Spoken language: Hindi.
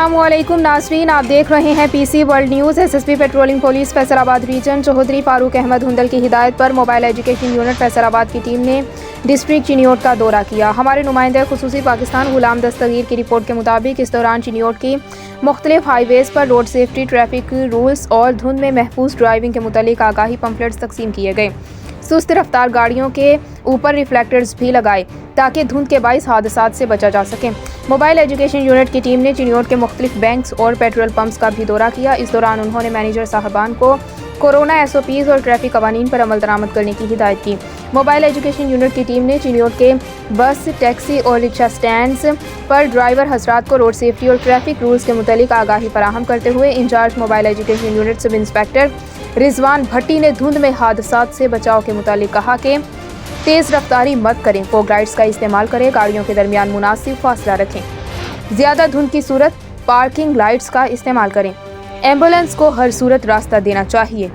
अस्सलामुअलैकुम नाज़रीन, आप देख रहे हैं PC world news. SSP patrolling police Faisalabad region Chaudhry Farooq Ahmed Hundal की हिदायत पर मोबाइल एजुकेशन यूनिट फैसलाबाद की टीम ने डिस्ट्रक्ट चनैट का दौरा किया। हमारे नुमाइंदे खुसूसी पाकिस्तान गुलाम दस्तगीर की रिपोर्ट के मुताबिक इस दौरान चनैट की मुख्तलिफ हाईवेज़ पर रोड सेफ्टी, ट्रैफिक रूल्स और धुंध में महफूज ड्राइविंग के मुतालिक आगाही पम्फलेट्स तकसीम किए गए। सुस्त रफ्तार गाड़ियों के ऊपर रिफ्लेक्टर्स भी लगाए ताकि धुंध के बाइस हादसात से बचा जा सके। मोबाइल एजुकेशन यूनिट की टीम ने चनैट के मुख्तलिफ बैंक्स और पेट्रोल पंप्स का भी दौरा किया। इस दौरान उन्होंने मैनेजर साहबान को कोरोना SOPs और ट्रैफिक कवानीन पर अमल दरामद करने की हिदायत की। मोबाइल एजुकेशन यूनिट की टीम ने चनैट के बस, टैक्सी और रिक्शा स्टैंड्स पर ड्राइवर हजरात को रोड सेफ्टी और ट्रैफिक रूल्स के मुतालिक आगाही फराहम करते हुए incharge mobile education unit sub inspector Rizwan Bhatti ने धुंध में हादसात से बचाव के मुतालिक कहा कि तेज़ रफ्तारी मत करें, फॉग लाइट्स का इस्तेमाल करें, गाड़ियों के दरमियान मुनासिब फासला रखें, ज़्यादा धुंध की सूरत पार्किंग लाइट्स का इस्तेमाल करें, एम्बुलेंस को हर सूरत रास्ता देना चाहिए।